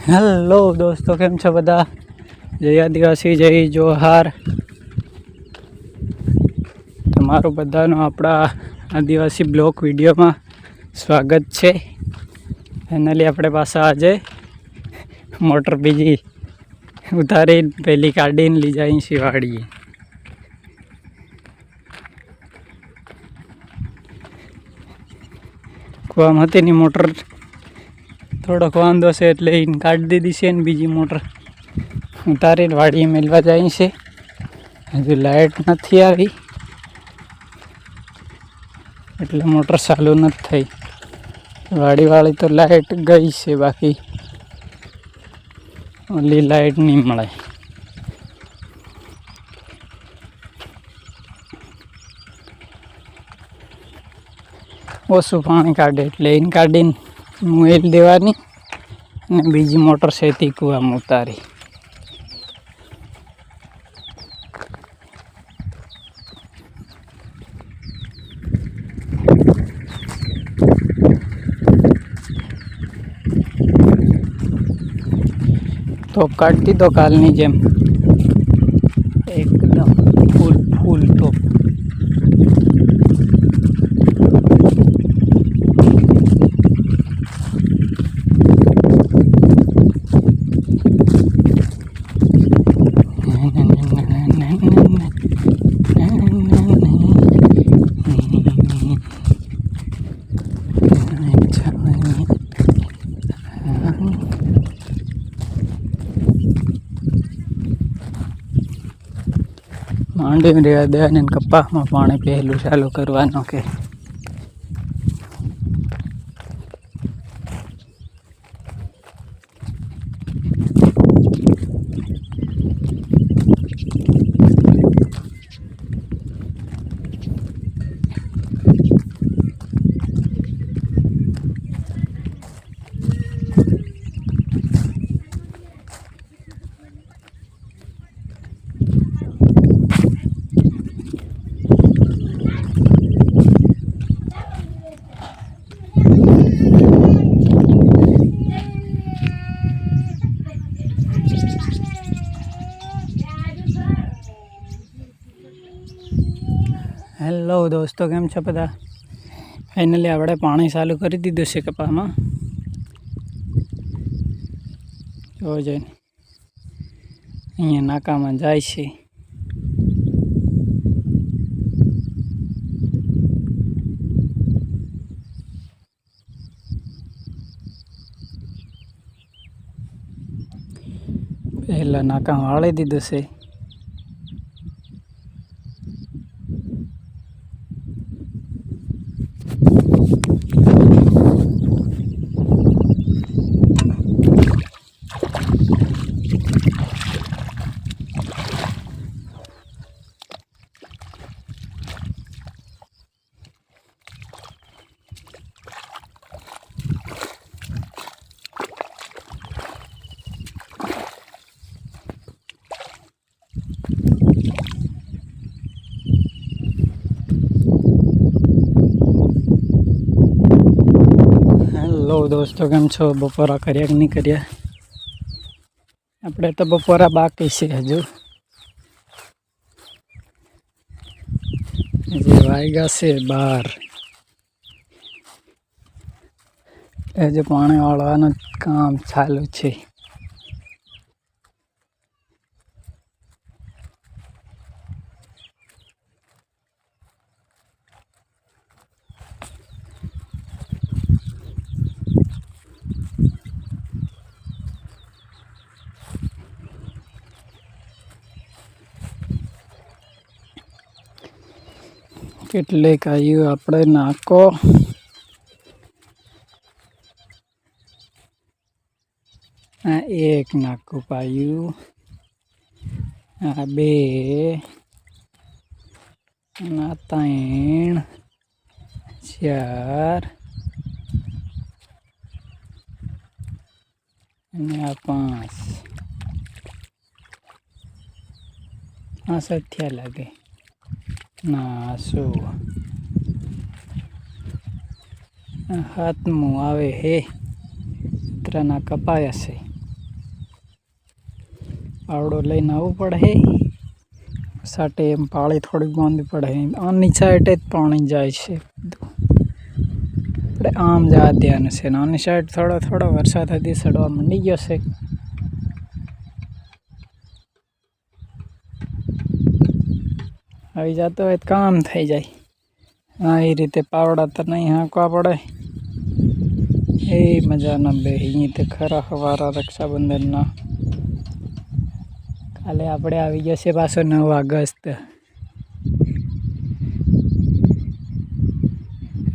Hello दोस्तों, केम छो बधा? जय आदिवासी, जय जोहार। तमारो बधानो आपड़ा आदिवासी ब्लॉक विडियो में स्वागत है। फाइनली अपने पास आज मोटर बीजी उतारी पहली काढ़ी ली जाई शिवाड़ी। कुआम हती नी मोटर थोड़ो वांधो से एटले काढ़ी दीधी से बीजी मोटर उतारी वाड़ी मेलवा जाई से। हजू लाइट नहीं आई एटले मोटर चालू नहीं थई। वाड़ी वाली तो लाइट गई से, बाकी ओली लाइट नहीं मळे। ओछुं पाणी काढे एटले इन काढीने मुएल देवानी ने बीजी मोटर सेती कुआमां उतारी। तो काटती तो कालनी जेम एकदम फूल फूल टॉप। मांडी में रेवा दे ने कपास में पानी पहलू चालू करवानो के। हेलो दोस्तों, केम छो बधा? फाइनली आपणे पाणी चालू करी दीधुं छे कपासमां। जोजो अहींया नाकामां जाय छे। पहला नाका वाળી दीधुं छे। हेलो दोस्तों, केम छो? बपोरा कर्या कि नहीं कर्या? अपने तो बपोरा बाकी छे हजू। हजी वाग्या छे 12। हजू पाणी वाळवानुं काम चालू छे। કેટલેક આવ્યું આપણે નાકો। આ એક નાકું પાયું, આ બે, આ 3, 4 અને આ 5। આ સથ્યા લાગે ना सो हाथमू आवे है इतना ना कपाया से। પાવડો લઈને આવવું પડે સાટે એમ પાળી થોડીક બાંધવી પડે આની સાઈડ જ પાણી જાય છે આપણે આમ જવા દેવાનું છે આની સાઈડ થોડો થોડો વરસાદ હતી સડવા માંડી ગયો છે આવી જતો હોય તો કામ થઈ જાય હા એ રીતે પાવડા તો નહીં હાંકવા પડે એ મજાના બે અહીં તો ખરા હવારા રક્ષાબંધનના કાલે આપણે આવી જશે પાછો 9 ઓગસ્ટ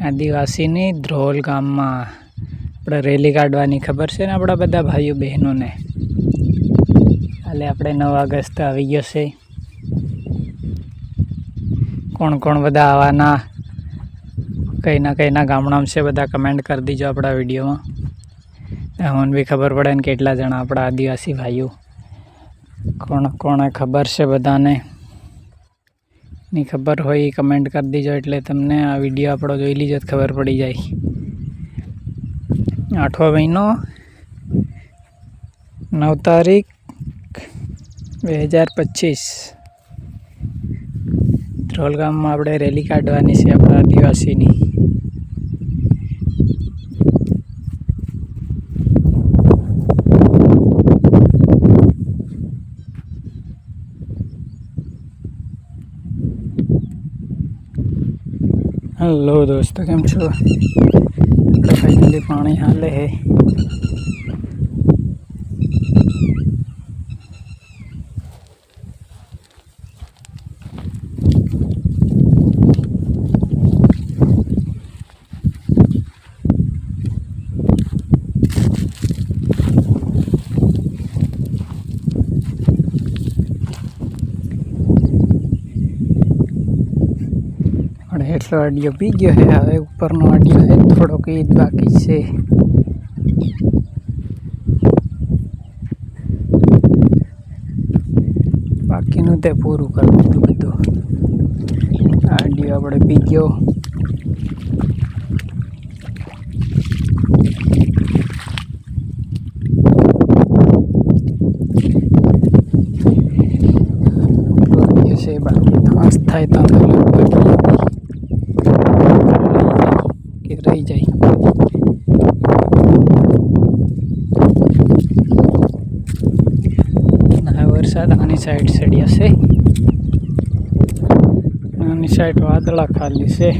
આદિવાસીની ધ્રોલ ગામમાં આપણે રેલી કાઢવાની ખબર છે ને આપણા બધા ભાઈઓ બહેનોને કાલે આપણે 9 ઓગસ્ટ આવી ગયો છે કોણ કોણ બધા આવવાના કઈના ગામડામાં છે બધા કમેન્ટ કરી દીજો આપણા વિડીયોમાં મને બી ખબર પડે ને કેટલા જણા આપણા આદિવાસી ભાઈઓ કોણે ખબર છે બધાને ની ખબર હોય એ કમેન્ટ કરી દીજો એટલે તમને આ વિડીયો આપણો જોઈ લીજો તો ખબર પડી જાય 8મો મહિનો 9 તારીખ 2025 ધ્રોલ ગામમાં આપણે રેલી કાઢવાની છે આપણા આદિવાસીની હેલો દોસ્તો કેમ છો આપણે ફાઇનલી પાણી હાલે હે એટલો આડિયો પી ગયો છે હવે ઉપરનો આડિયો છે થોડોક એ જ બાકી છે બાકીનું તે પૂરું કરી દીધું બધું આડિયો આપણે પી ગયો છે બાકી ઘાસ થાય તો રહી જાય ના વરસાદ આની સાઈડ સડ્યા છે આની સાઈડ વાદળા ખાલી છે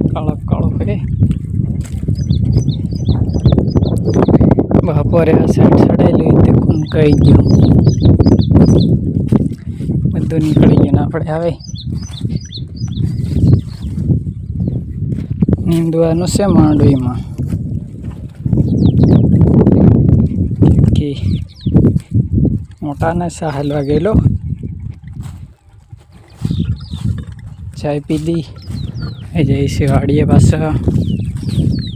કાળો કાળો હે બપોરે આ સાઈડ સડાયેલું તે કુંકાઈ ગયું બધું નીકળી ગયું ને આપણે હવે નીંદવાનું છે માંડવીમાં કે મોટાને સાહલવા ગયેલો ચાય પીધી એ જઈશે વાડીએ પાછા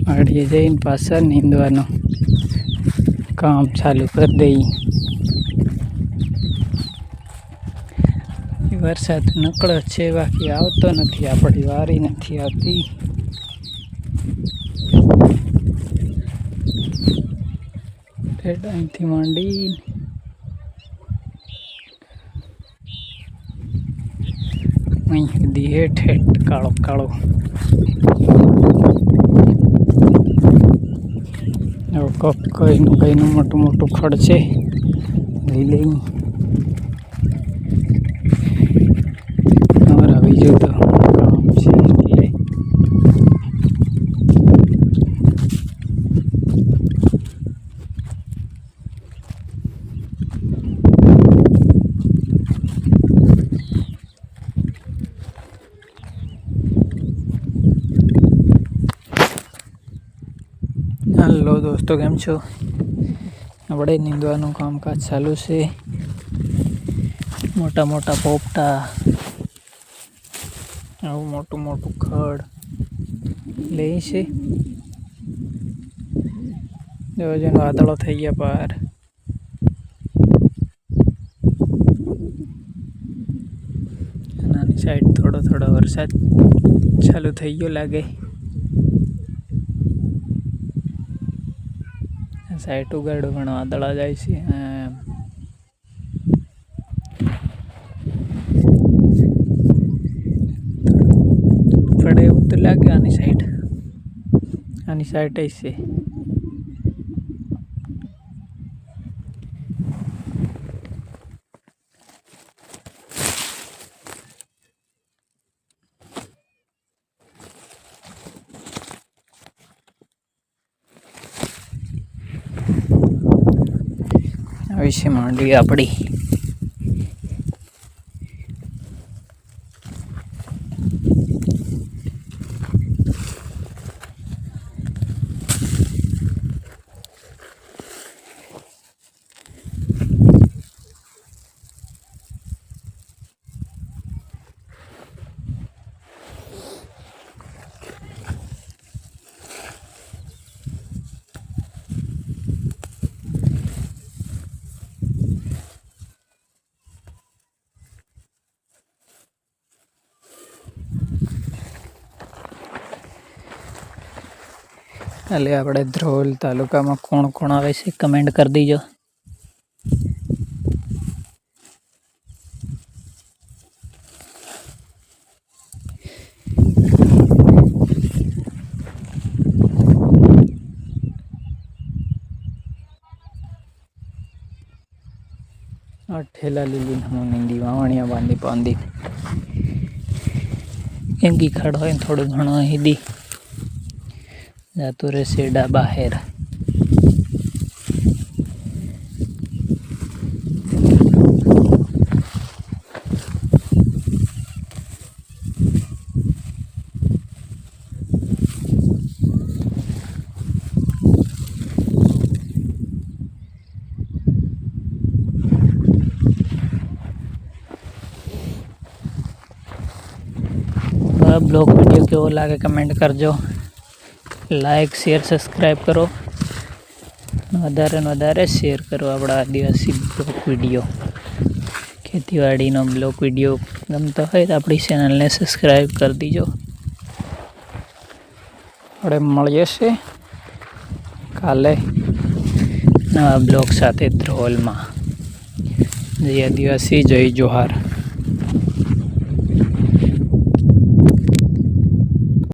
વાડીએ જઈને પાછા નીંદવાનું કામ ચાલુ કરી દઈ વરસાદ નકળો છે બાકી આવતો નથી આપણી વારી નથી આવતી અહીંથી માંડી અહીં સુધી હેઠ હેઠ કાળો કાળો કઈનું મોટું મોટું ખડ છે લઈ અમારા બીજું તો કામ છે એટલે હેલો દોસ્તો કેમ છો આપણે નીંદવાનું કામકાજ ચાલુ છે મોટા મોટા પોપટા આવું મોટું મોટું ખડ લે છે જેનો વાદળો થઈ ગયા પાર સાઈડ થોડો થોડો વરસાદ ચાલુ થઈ ગયો લાગે. સાઈડ ઉગાડું પણ વાદળા જાય છે. પડે એવું તો લાગે આની સાઈડ છે. આવી છે માંડવી આપણી. એટલે આપણે ધ્રોલ તાલુકામાં કોણ કોણ આવે છે કમેન્ટ કરી દીજો. ઠેલા લીલી નીંદી વાવણિયા બાંધી બાંધી એંગી ખડ હોય ને થોડું ઘણું હિદી જતું રહેશે ડા બહાર. બ્લોગ વિડીયો કેવો લાગે કમેન્ટ કરજો. લાઈક શેર સબસ્ક્રાઈબ કરો. વધારે ને વધારે શેર કરો આપણા આદિવાસી બ્લોગ વિડીયો. ખેતીવાડીનો બ્લોગ વિડીયો ગમતો હોય તો આપણી ચેનલને સબસ્ક્રાઈબ કરી દીજો. આપણે મળીએ છીએ કાલે નવા બ્લોગ સાથે ધ્રોલમાં. જય આદિવાસી, જય જોહાર.